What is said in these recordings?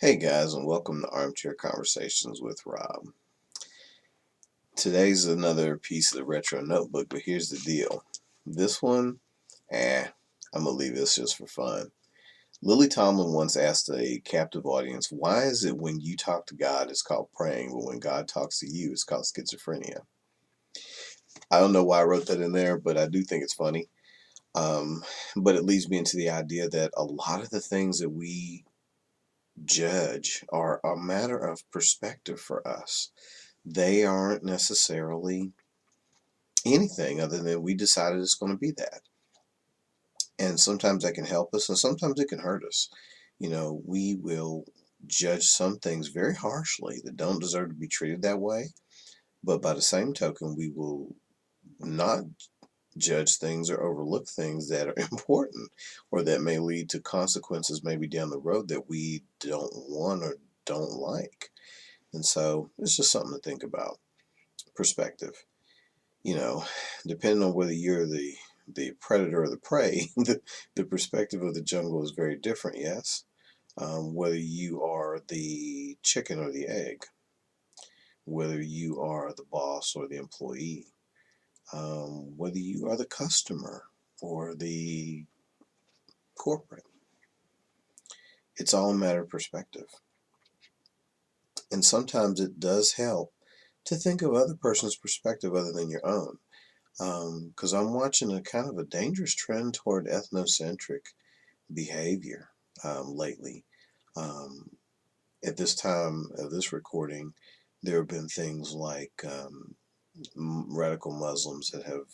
Hey guys, and welcome to Armchair Conversations with Rob. Today's another piece of the retro notebook, but here's the deal. This one, I'm gonna leave this just for fun. Lily Tomlin once asked a captive audience, why is it when you talk to God it's called praying, but when God talks to you it's called schizophrenia? I don't know why I wrote that in there, but I do think it's funny. Um, but it leads me into the idea that a lot of the things that we judge are a matter of perspective for us. They aren't necessarily anything other than we decided it's going to be that. And sometimes that can help us and sometimes it can hurt us. We will judge some things very harshly that don't deserve to be treated that way. But by the same token, we will not judge things or overlook things that are important or that may lead to consequences maybe down the road that we don't want or don't like. And so it's just something to think about. Perspective. you know, Depending on whether you're the predator or the prey, the perspective of the jungle is very different, yes? Whether you are the chicken or the egg, whether you are the boss or the employee, whether you are the customer or the corporate, it's all a matter of perspective. And sometimes it does help to think of other person's perspective other than your own. Because I'm watching a kind of a dangerous trend toward ethnocentric behavior lately. Um, at this time of this recording, there have been things like radical Muslims that have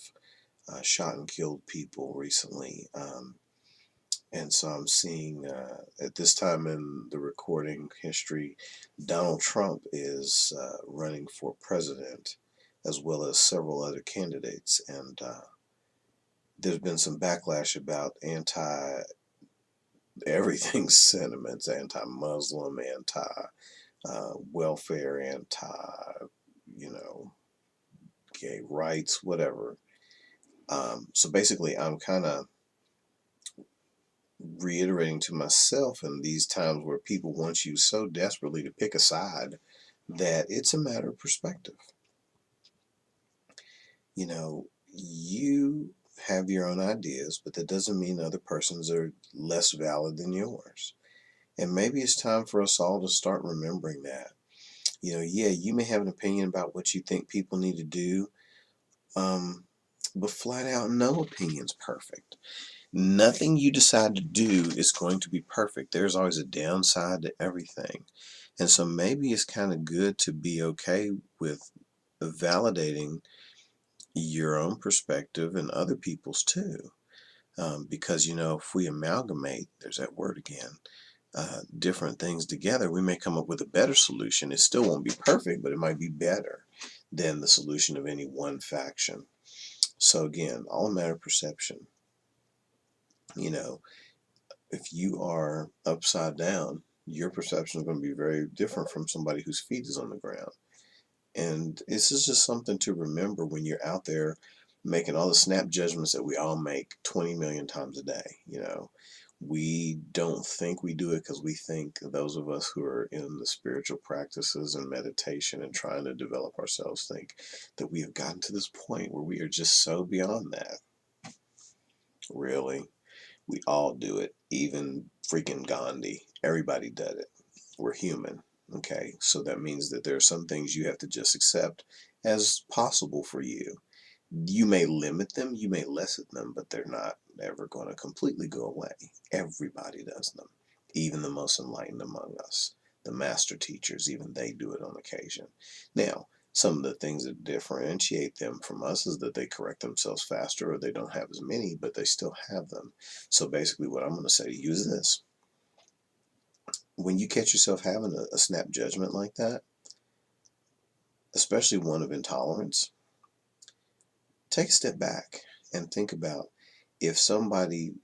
shot and killed people recently. And so I'm seeing at this time in the recording history, Donald Trump is running for president, as well as several other candidates. And there's been some backlash about anti everything sentiments, anti-Muslim, anti-welfare, you know, gay rights, whatever. So basically, I'm kind of reiterating to myself in these times where people want you so desperately to pick a side that it's a matter of perspective. You have your own ideas, but that doesn't mean other persons are less valid than yours. And maybe it's time for us all to start remembering that. Yeah, you may have an opinion about what you think people need to do, but flat out, no opinion's perfect. Nothing you decide to do is going to be perfect. There's always a downside to everything. And so maybe it's kind of good to be okay with validating your own perspective and other people's too. Because, if we amalgamate, there's that word again, different things together, we may come up with a better solution. It still won't be perfect, but it might be better than the solution of any one faction. So again, all a matter of perception. You know, if you are upside down, your perception is going to be very different from somebody whose feet is on the ground. And this is just something to remember when you're out there making all the snap judgments that we all make 20 million times a day. We don't think we do it because we think those of us who are in the spiritual practices and meditation and trying to develop ourselves think that we have gotten to this point where we are just so beyond that. Really, we all do it. Even freaking Gandhi. Everybody did it. We're human. Okay, so that means that there are some things you have to just accept as possible for you. You may limit them, you may lessen them, but they're not ever going to completely go away. Everybody does them, even the most enlightened among us. The master teachers, even they do it on occasion. Now, some of the things that differentiate them from us is that they correct themselves faster or they don't have as many, but they still have them. So basically, what I'm going to say to you is this. When you catch yourself having a snap judgment like that, especially one of intolerance, take a step back and think about if somebody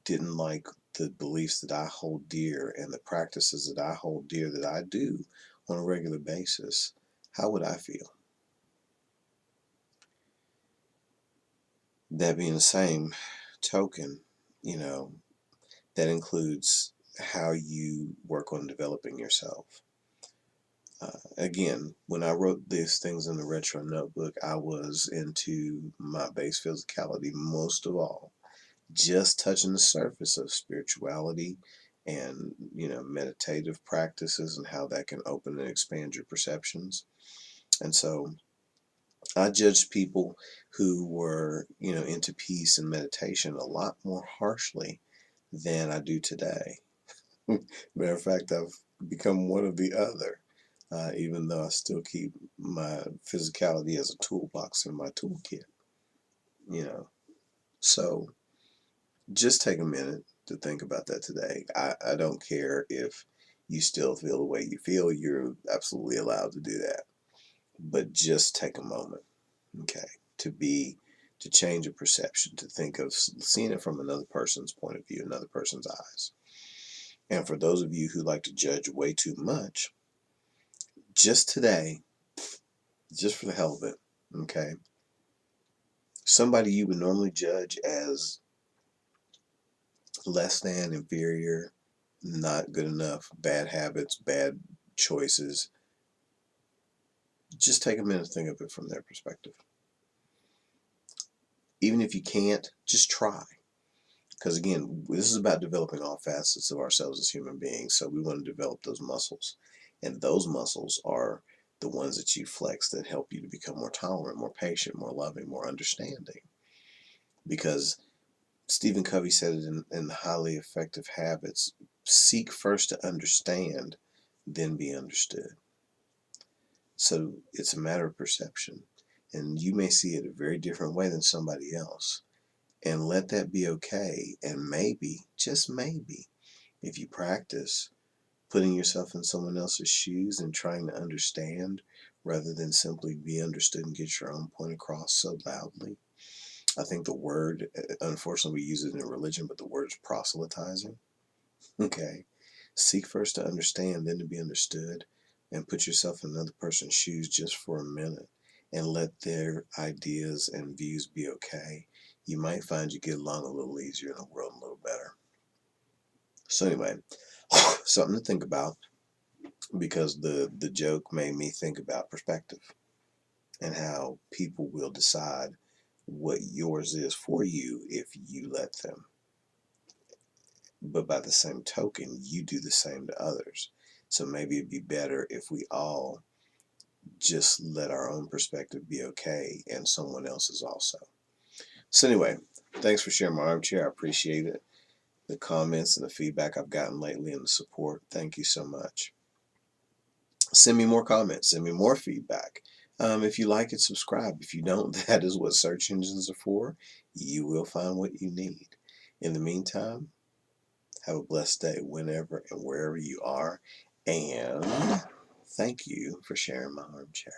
didn't like the beliefs that I hold dear and the practices that I hold dear that I do on a regular basis, how would I feel? That being the same token, you know, that includes how you work on developing yourself. Again, when I wrote these things in the retro notebook, I was into my base physicality most of all, just touching the surface of spirituality and, meditative practices and how that can open and expand your perceptions. And so I judged people who were, into peace and meditation a lot more harshly than I do today. Matter of fact, I've become one of the other, even though I still keep my physicality as a toolbox in my toolkit, you know. So just take a minute to think about that today. I don't care if you still feel the way you feel, you're absolutely allowed to do that. But just take a moment, okay, to change a perception, to think of seeing it from another person's point of view, another person's eyes. And for those of you who like to judge way too much, just today, just for the hell of it, okay, somebody you would normally judge as less than, inferior, not good enough, bad habits, bad choices, just take a minute to think of it from their perspective. Even if you can't, just try. Because again, this is about developing all facets of ourselves as human beings. So we want to develop those muscles. And those muscles are the ones that you flex that help you to become more tolerant, more patient, more loving, more understanding. Because Stephen Covey said it in Highly Effective Habits, seek first to understand, then be understood. So it's a matter of perception. And you may see it a very different way than somebody else. And let that be okay. And maybe, just maybe, if you practice putting yourself in someone else's shoes and trying to understand rather than simply be understood and get your own point across so loudly. I think the word, unfortunately, we use it in religion, but the word is proselytizing. Okay. Seek first to understand, then to be understood, and put yourself in another person's shoes just for a minute and let their ideas and views be okay. You might find you get along a little easier in the world, a little better. So anyway, something to think about, because the joke made me think about perspective and how people will decide what yours is for you if you let them. But by the same token, you do the same to others. So maybe it'd be better if we all just let our own perspective be okay and someone else's also. So anyway, thanks for sharing my armchair. I appreciate it. The comments and the feedback I've gotten lately and the support. Thank you so much. Send me more comments. Send me more feedback. If you like it, subscribe. If you don't, that is what search engines are for. You will find what you need. In the meantime, have a blessed day whenever and wherever you are. And thank you for sharing my armchair.